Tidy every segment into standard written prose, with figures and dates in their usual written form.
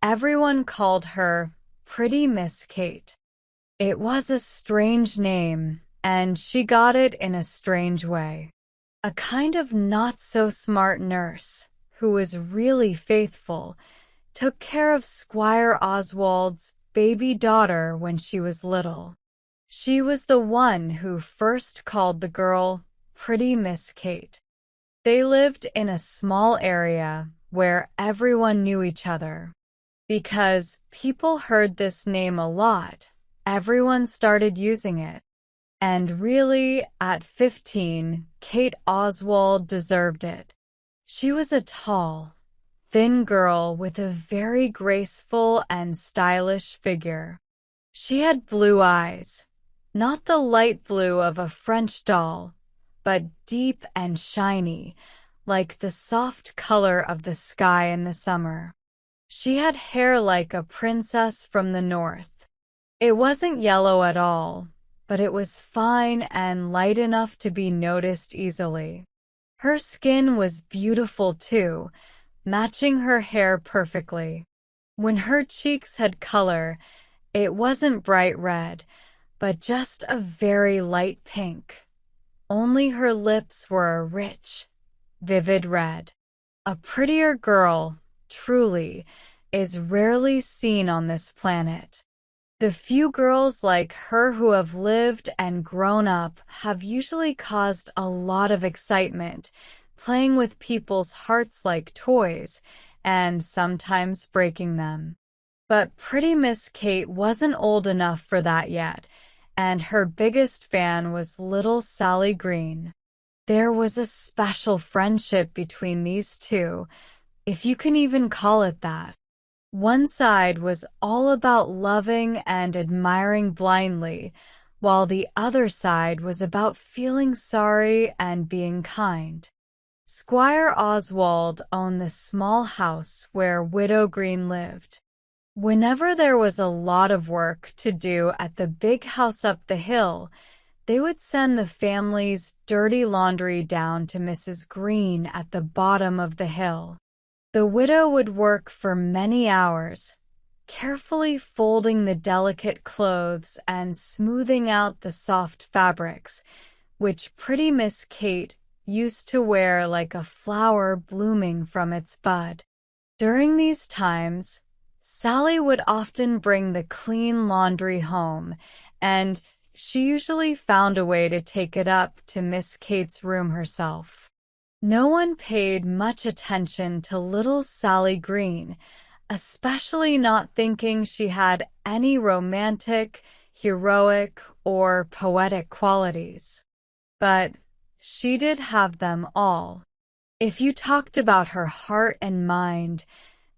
everyone called her Pretty Miss Kate. It was a strange name, and she got it in a strange way. A kind of not-so-smart nurse, who was really faithful, took care of Squire Oswald's baby daughter when she was little. She was the one who first called the girl Pretty Miss Kate. They lived in a small area where everyone knew each other. Because people heard this name a lot, everyone started using it. And really, at 15, Kate Oswald deserved it. She was a tall, thin girl with a very graceful and stylish figure. She had blue eyes, not the light blue of a French doll, but deep and shiny, like the soft color of the sky in the summer. She had hair like a princess from the north. It wasn't yellow at all, but it was fine and light enough to be noticed easily. Her skin was beautiful too, matching her hair perfectly. When her cheeks had color, it wasn't bright red, but just a very light pink. Only her lips were a rich, vivid red. A prettier girl, truly, is rarely seen on this planet. The few girls like her who have lived and grown up have usually caused a lot of excitement, playing with people's hearts like toys, and sometimes breaking them. But Pretty Miss Kate wasn't old enough for that yet, and her biggest fan was little Sally Green. There was a special friendship between these two, if you can even call it that. One side was all about loving and admiring blindly, while the other side was about feeling sorry and being kind. Squire Oswald owned the small house where Widow Green lived. Whenever there was a lot of work to do at the big house up the hill, they would send the family's dirty laundry down to Mrs. Green at the bottom of the hill. The widow would work for many hours, carefully folding the delicate clothes and smoothing out the soft fabrics, which Pretty Miss Kate used to wear like a flower blooming from its bud. During these times, Sally would often bring the clean laundry home, and she usually found a way to take it up to Miss Kate's room herself. No one paid much attention to little Sally Green, especially not thinking she had any romantic, heroic, or poetic qualities. But she did have them all. If you talked about her heart and mind,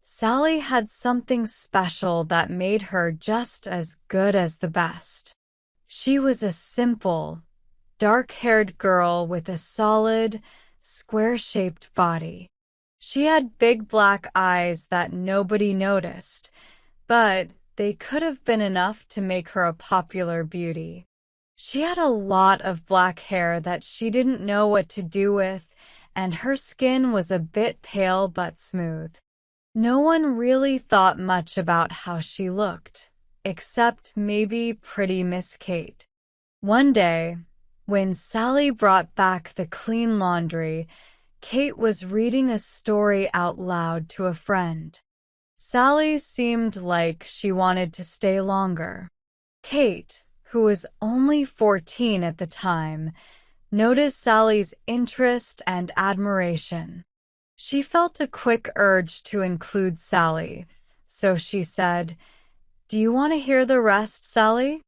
Sally had something special that made her just as good as the best. She was a simple, dark-haired girl with a solid, square-shaped body. She had big black eyes that nobody noticed, but they could have been enough to make her a popular beauty. She had a lot of black hair that she didn't know what to do with, and her skin was a bit pale but smooth. No one really thought much about how she looked, except maybe Pretty Miss Kate. One day, when Sally brought back the clean laundry, Kate was reading a story out loud to a friend. Sally seemed like she wanted to stay longer. Kate, who was only 14 at the time, noticed Sally's interest and admiration. She felt a quick urge to include Sally, so she said, "Do you want to hear the rest, Sally?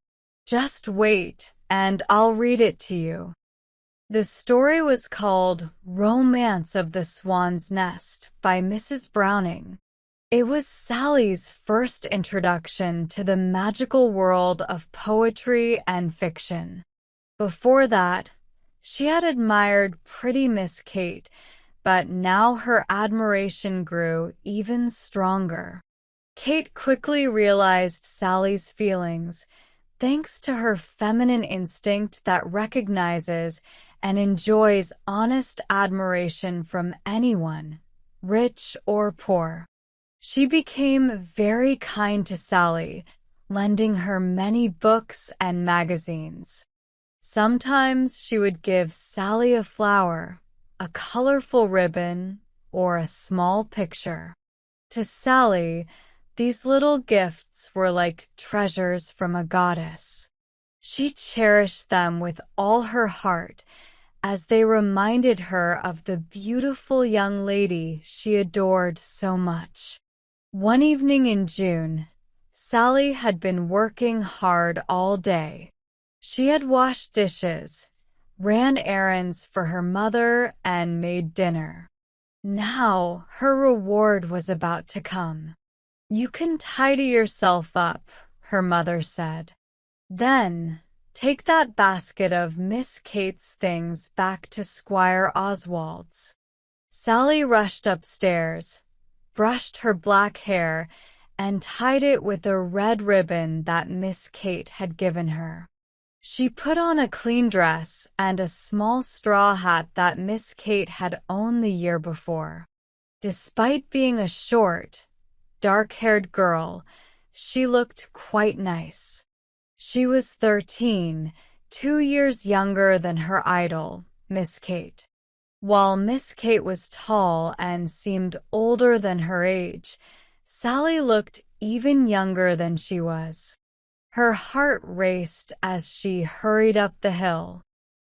Just wait, and I'll read it to you." The story was called Romance of the Swan's Nest by Mrs. Browning. It was Sally's first introduction to the magical world of poetry and fiction. Before that, she had admired Pretty Miss Kate, but now her admiration grew even stronger. Kate quickly realized Sally's feelings, thanks to her feminine instinct that recognizes and enjoys honest admiration from anyone, rich or poor. She became very kind to Sally, lending her many books and magazines. Sometimes she would give Sally a flower, a colorful ribbon, or a small picture. To Sally, these little gifts were like treasures from a goddess. She cherished them with all her heart as they reminded her of the beautiful young lady she adored so much. One evening in June, Sally had been working hard all day. She had washed dishes, ran errands for her mother, and made dinner. Now her reward was about to come. "You can tidy yourself up," her mother said. "Then take that basket of Miss Kate's things back to Squire Oswald's." Sally rushed upstairs, brushed her black hair, and tied it with a red ribbon that Miss Kate had given her. She put on a clean dress and a small straw hat that Miss Kate had owned the year before. Despite being a short, dark-haired girl, she looked quite nice. She was 13, 2 years younger than her idol, Miss Kate. While Miss Kate was tall and seemed older than her age, Sally looked even younger than she was. Her heart raced as she hurried up the hill.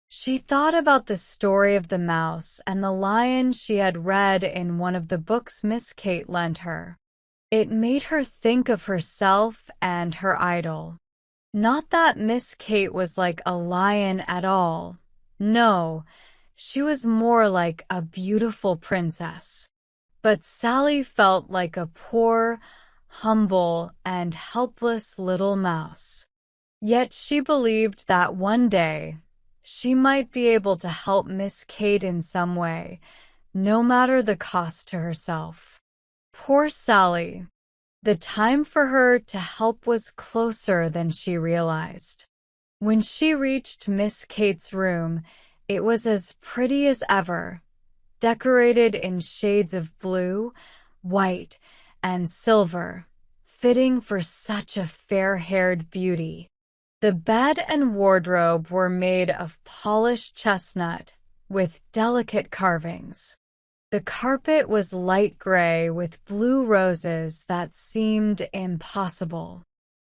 She thought about the story of the mouse and the lion she had read in one of the books Miss Kate lent her. It made her think of herself and her idol. Not that Miss Kate was like a lion at all. No, she was more like a beautiful princess. But Sally felt like a poor, humble, and helpless little mouse. Yet she believed that one day she might be able to help Miss Kate in some way, no matter the cost to herself. Poor Sally. The time for her to help was closer than she realized. When she reached Miss Kate's room, it was as pretty as ever, decorated in shades of blue, white, and silver, fitting for such a fair-haired beauty. The bed and wardrobe were made of polished chestnut with delicate carvings. The carpet was light gray with blue roses that seemed impossible.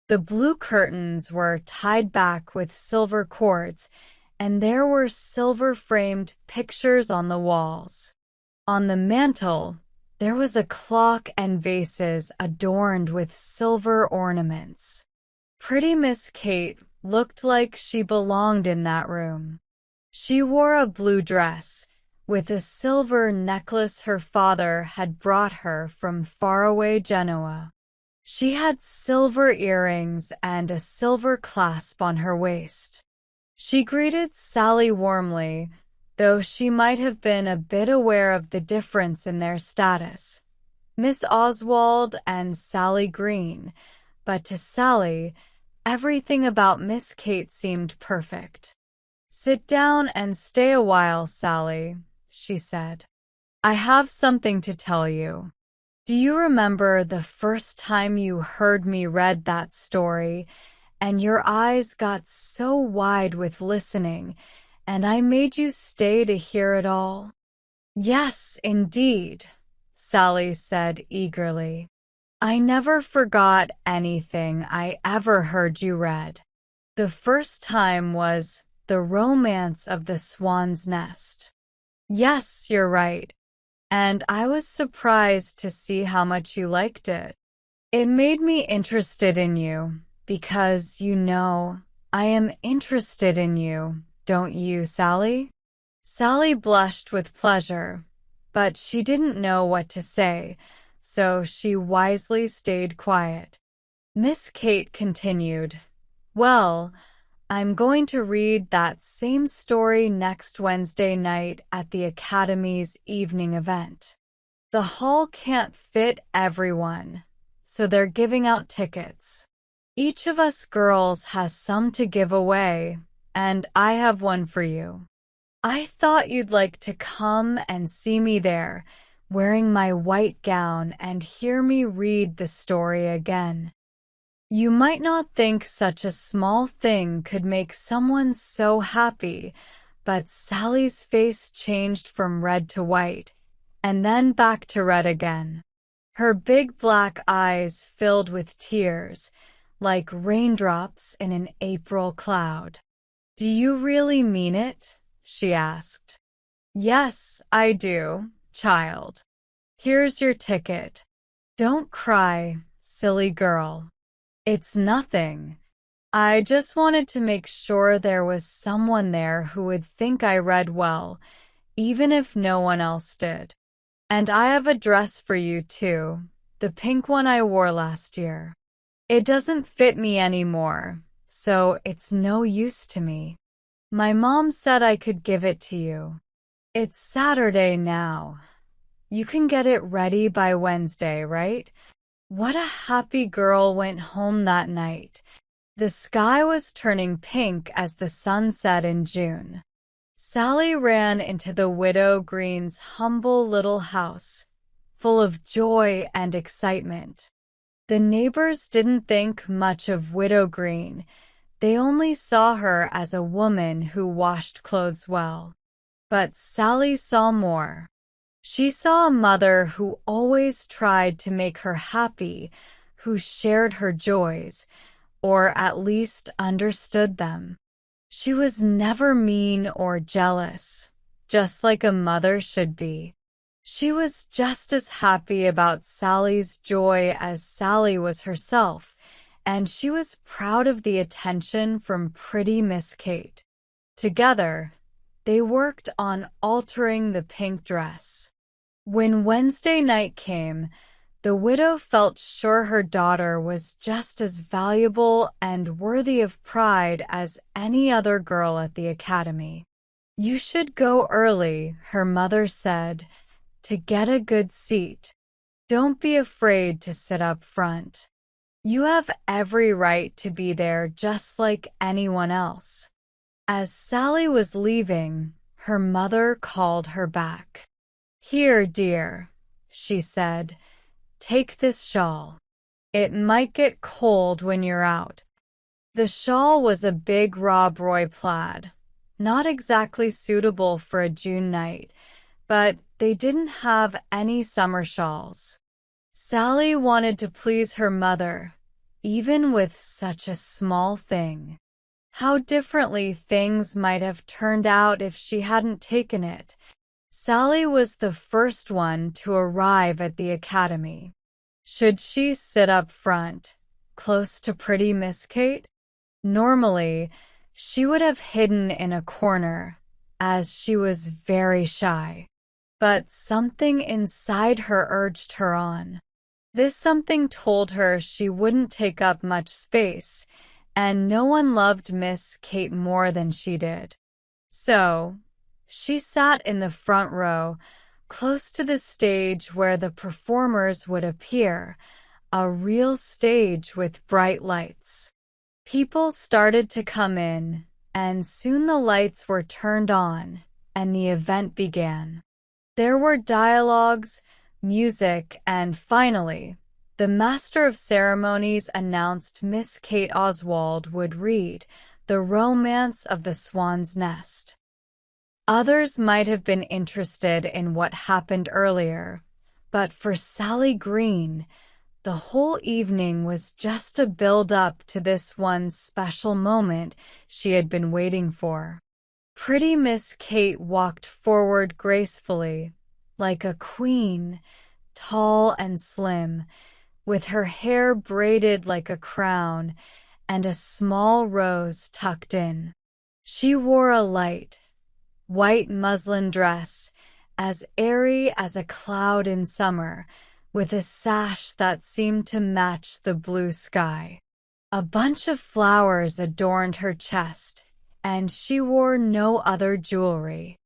The blue curtains were tied back with silver cords, and there were silver-framed pictures on the walls. On the mantel, there was a clock and vases adorned with silver ornaments. Pretty Miss Kate looked like she belonged in that room. She wore a blue dress, with a silver necklace her father had brought her from faraway Genoa. She had silver earrings and a silver clasp on her waist. She greeted Sally warmly, though she might have been a bit aware of the difference in their status. Miss Oswald and Sally Green, but to Sally, everything about Miss Kate seemed perfect. "Sit down and stay a while, Sally," she said. "I have something to tell you. Do you remember the first time you heard me read that story, and your eyes got so wide with listening, and I made you stay to hear it all?" "Yes, indeed," Sally said eagerly. "I never forgot anything I ever heard you read. The first time was The Romance of the Swan's Nest." "Yes, you're right, and I was surprised to see how much you liked it. It made me interested in you, because, you know, I am interested in you, don't you, Sally?" Sally blushed with pleasure, but she didn't know what to say, so she wisely stayed quiet. Miss Kate continued, "Well, I'm going to read that same story next Wednesday night at the Academy's evening event. The hall can't fit everyone, so they're giving out tickets. Each of us girls has some to give away, and I have one for you. I thought you'd like to come and see me there, wearing my white gown, and hear me read the story again. You might not think such a small thing could make someone so happy, but Sally's face changed from red to white, and then back to red again. Her big black eyes filled with tears, like raindrops in an April cloud. "Do you really mean it?" she asked. "Yes, I do, child. Here's your ticket. Don't cry, silly girl. It's nothing. I just wanted to make sure there was someone there who would think I read well, even if no one else did. And I have a dress for you too, the pink one I wore last year. It doesn't fit me anymore, so it's no use to me. My mom said I could give it to you. It's Saturday now. You can get it ready by Wednesday, right?" What a happy girl went home that night. The sky was turning pink as the sun set in June. Sally ran into the Widow Green's humble little house, full of joy and excitement. The neighbors didn't think much of Widow Green. They only saw her as a woman who washed clothes well. But Sally saw more. She saw a mother who always tried to make her happy, who shared her joys, or at least understood them. She was never mean or jealous, just like a mother should be. She was just as happy about Sally's joy as Sally was herself, and she was proud of the attention from pretty Miss Kate. Together, they worked on altering the pink dress. When Wednesday night came, the widow felt sure her daughter was just as valuable and worthy of pride as any other girl at the academy. "You should go early," her mother said, "to get a good seat. Don't be afraid to sit up front. You have every right to be there just like anyone else." As Sally was leaving, her mother called her back. "Here, dear," she said, "take this shawl. It might get cold when you're out." The shawl was a big Rob Roy plaid, not exactly suitable for a June night, but they didn't have any summer shawls. Sally wanted to please her mother, even with such a small thing. How differently things might have turned out if she hadn't taken it. Sally was the first one to arrive at the academy. Should she sit up front, close to pretty Miss Kate? Normally, she would have hidden in a corner, as she was very shy. But something inside her urged her on. This something told her she wouldn't take up much space, and no one loved Miss Kate more than she did. So, she sat in the front row, close to the stage where the performers would appear, a real stage with bright lights. People started to come in, and soon the lights were turned on, and the event began. There were dialogues, music, and finally, the Master of Ceremonies announced Miss Kate Oswald would read The Romance of the Swan's Nest. Others might have been interested in what happened earlier, but for Sally Green, the whole evening was just a build-up to this one special moment she had been waiting for. Pretty Miss Kate walked forward gracefully, like a queen, tall and slim, with her hair braided like a crown and a small rose tucked in. She wore a light, white muslin dress, as airy as a cloud in summer, with a sash that seemed to match the blue sky. A bunch of flowers adorned her chest, and she wore no other jewelry.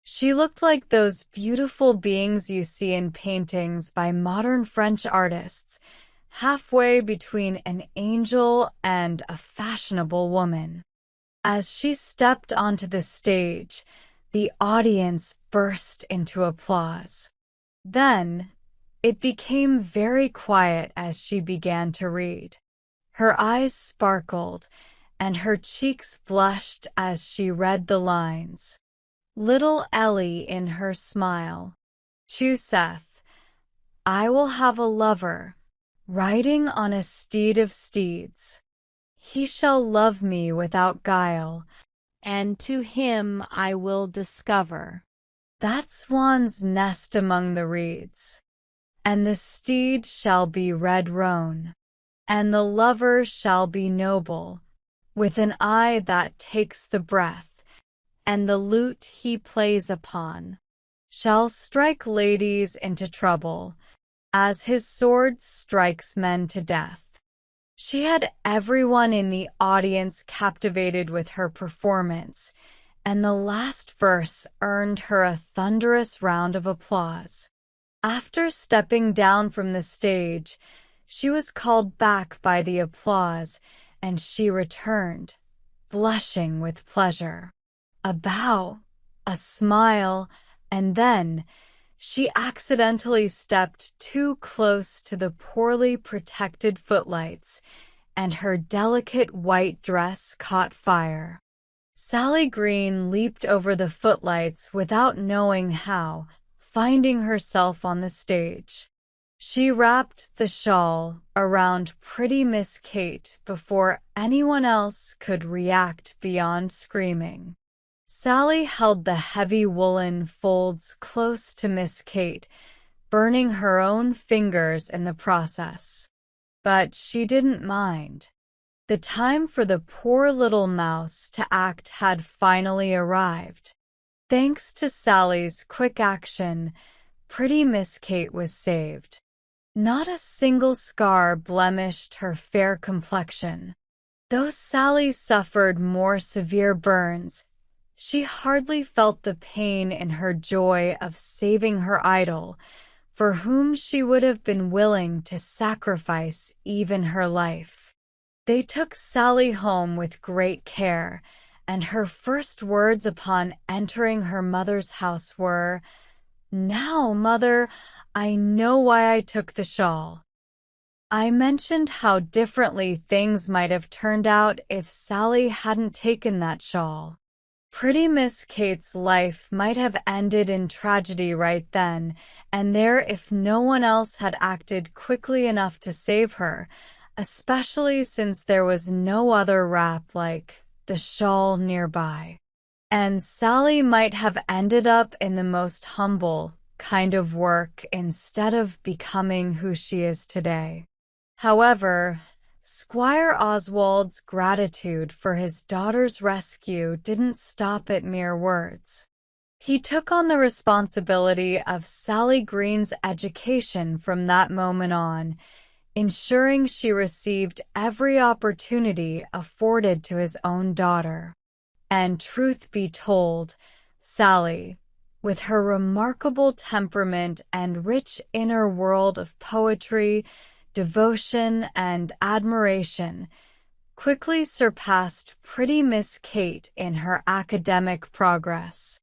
She looked like those beautiful beings you see in paintings by modern French artists, halfway between an angel and a fashionable woman. As she stepped onto the stage, the audience burst into applause. Then, it became very quiet as she began to read. Her eyes sparkled, and her cheeks blushed as she read the lines. Little Ellie in her smile. Chuseth, I will have a lover, riding on a steed of steeds. He shall love me without guile, and to him I will discover that swan's nest among the reeds. And the steed shall be red-roan, and the lover shall be noble, with an eye that takes the breath, and the lute he plays upon shall strike ladies into trouble, as his sword strikes men to death. She had everyone in the audience captivated with her performance, and the last verse earned her a thunderous round of applause. After stepping down from the stage, she was called back by the applause, and she returned, blushing with pleasure. A bow, a smile, and then she accidentally stepped too close to the poorly protected footlights, and her delicate white dress caught fire. Sally Green leaped over the footlights without knowing how, finding herself on the stage. She wrapped the shawl around pretty Miss Kate before anyone else could react beyond screaming. Sally held the heavy woolen folds close to Miss Kate, burning her own fingers in the process. But she didn't mind. The time for the poor little mouse to act had finally arrived. Thanks to Sally's quick action, pretty Miss Kate was saved. Not a single scar blemished her fair complexion. Though Sally suffered more severe burns, she hardly felt the pain in her joy of saving her idol, for whom she would have been willing to sacrifice even her life. They took Sally home with great care, and her first words upon entering her mother's house were, "Now, Mother, I know why I took the shawl." I mentioned how differently things might have turned out if Sally hadn't taken that shawl. Pretty Miss Kate's life might have ended in tragedy right then and there if no one else had acted quickly enough to save her, especially since there was no other wrap like the shawl nearby. And Sally might have ended up in the most humble kind of work instead of becoming who she is today. However, Squire Oswald's gratitude for his daughter's rescue didn't stop at mere words. He took on the responsibility of Sally Green's education from that moment on, ensuring she received every opportunity afforded to his own daughter. And truth be told, Sally, with her remarkable temperament and rich inner world of poetry, devotion, and admiration, quickly surpassed pretty Miss Kate in her academic progress.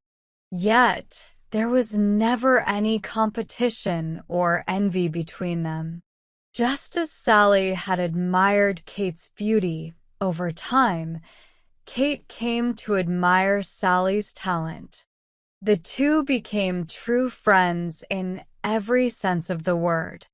Yet, there was never any competition or envy between them. Just as Sally had admired Kate's beauty, over time, Kate came to admire Sally's talent. The two became true friends in every sense of the word.